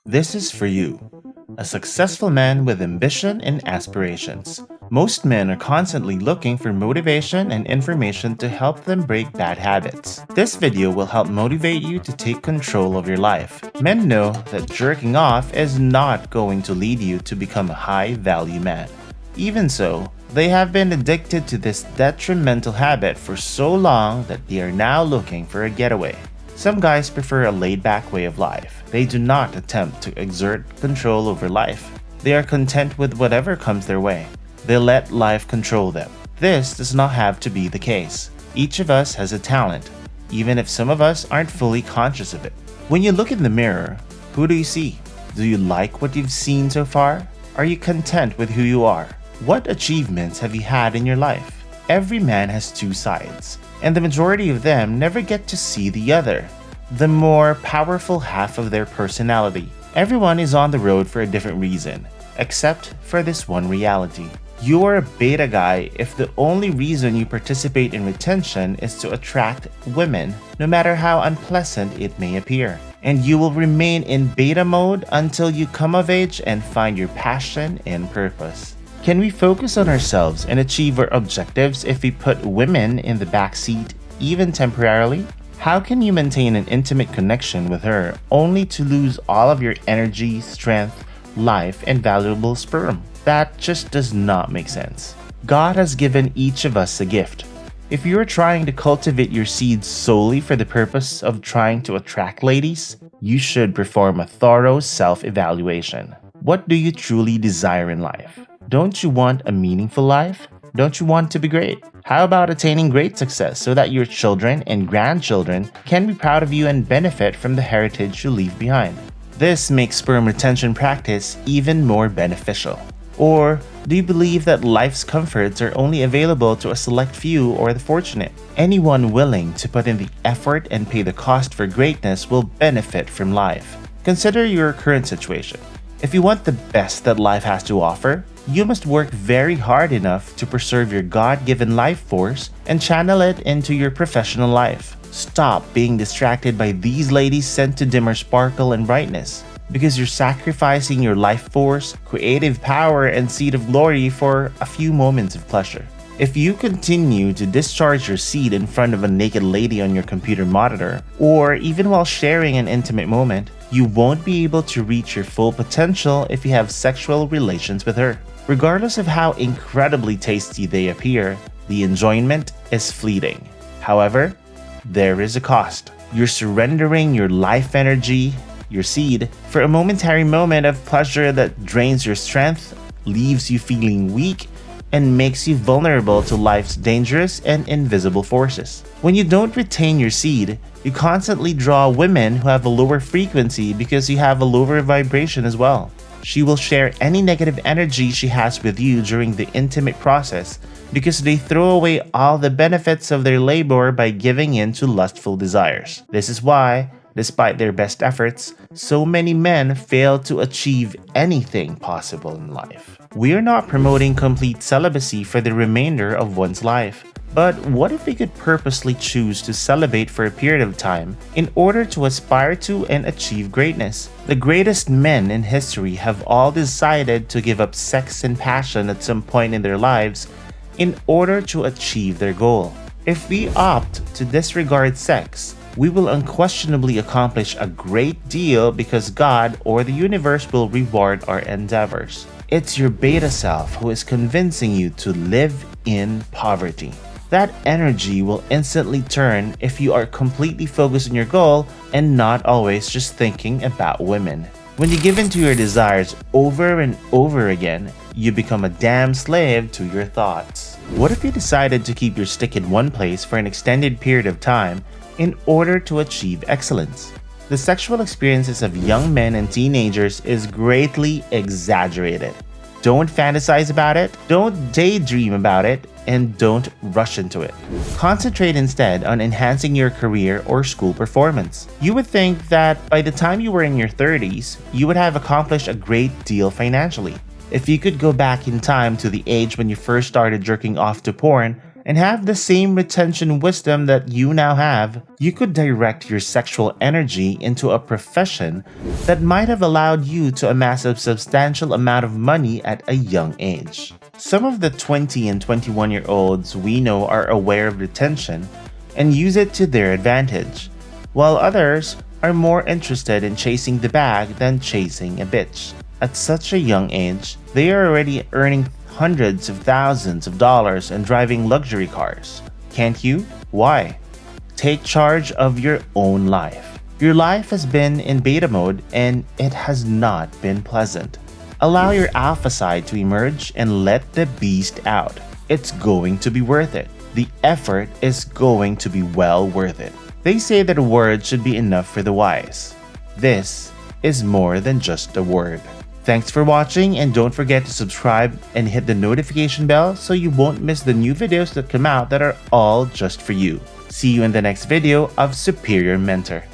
This is for you, a successful man with ambition and aspirations. Most men are constantly looking for motivation and information to help them break bad habits. This video will help motivate you to take control of your life. Men know that jerking off is not going to lead you to become a high-value man. Even so, they have been addicted to this detrimental habit for so long that they are now looking for a getaway. Some guys prefer a laid-back way of life. They do not attempt to exert control over life. They are content with whatever comes their way. They let life control them. This does not have to be the case. Each of us has a talent, even if some of us aren't fully conscious of it. When you look in the mirror, who do you see? Do you like what you've seen so far? Are you content with who you are? What achievements have you had in your life? Every man has two sides, and the majority of them never get to see the other, the more powerful half of their personality. Everyone is on the road for a different reason, except for this one reality. You are a beta guy if the only reason you participate in retention is to attract women, no matter how unpleasant it may appear. And you will remain in beta mode until you come of age and find your passion and purpose. Can we focus on ourselves and achieve our objectives if we put women in the backseat, even temporarily? How can you maintain an intimate connection with her only to lose all of your energy, strength, life, and valuable sperm? That just does not make sense. God has given each of us a gift. If you are trying to cultivate your seeds solely for the purpose of trying to attract ladies, you should perform a thorough self-evaluation. What do you truly desire in life? Don't you want a meaningful life? Don't you want to be great? How about attaining great success so that your children and grandchildren can be proud of you and benefit from the heritage you leave behind? This makes sperm retention practice even more beneficial. Or do you believe that life's comforts are only available to a select few or the fortunate? Anyone willing to put in the effort and pay the cost for greatness will benefit from life. Consider your current situation. If you want the best that life has to offer, you must work very hard enough to preserve your God-given life force and channel it into your professional life. Stop being distracted by these ladies sent to dimmer sparkle and brightness, because you're sacrificing your life force, creative power, and seed of glory for a few moments of pleasure. If you continue to discharge your seed in front of a naked lady on your computer monitor, or even while sharing an intimate moment, you won't be able to reach your full potential if you have sexual relations with her. Regardless of how incredibly tasty they appear, the enjoyment is fleeting. However, there is a cost. You're surrendering your life energy, your seed, for a momentary moment of pleasure that drains your strength, leaves you feeling weak, and makes you vulnerable to life's dangerous and invisible forces. When you don't retain your seed, you constantly draw women who have a lower frequency because you have a lower vibration as well. She will share any negative energy she has with you during the intimate process because they throw away all the benefits of their labor by giving in to lustful desires. This is why, despite their best efforts, so many men fail to achieve anything possible in life. We are not promoting complete celibacy for the remainder of one's life. But what if we could purposely choose to celibate for a period of time in order to aspire to and achieve greatness? The greatest men in history have all decided to give up sex and passion at some point in their lives in order to achieve their goal. If we opt to disregard sex, we will unquestionably accomplish a great deal because God or the universe will reward our endeavors. It's your beta self who is convincing you to live in poverty. That energy will instantly turn if you are completely focused on your goal and not always just thinking about women. When you give in to your desires over and over again, you become a damn slave to your thoughts. What if you decided to keep your stick in one place for an extended period of time in order to achieve excellence? The sexual experiences of young men and teenagers is greatly exaggerated. Don't fantasize about it, don't daydream about it, and don't rush into it. Concentrate instead on enhancing your career or school performance. You would think that by the time you were in your 30s, you would have accomplished a great deal financially. If you could go back in time to the age when you first started jerking off to porn and have the same retention wisdom that you now have, you could direct your sexual energy into a profession that might have allowed you to amass a substantial amount of money at a young age. Some of the 20 and 21-year-olds we know are aware of retention and use it to their advantage, while others are more interested in chasing the bag than chasing a bitch. At such a young age, they are already earning hundreds of thousands of dollars and driving luxury cars. Can't you? Why? Take charge of your own life. Your life has been in beta mode and it has not been pleasant. Allow your alpha side to emerge and let the beast out. It's going to be worth it. The effort is going to be well worth it. They say that a word should be enough for the wise. This is more than just a word. Thanks for watching, and don't forget to subscribe and hit the notification bell so you won't miss the new videos that come out that are all just for you. See you in the next video of Superior Mentor.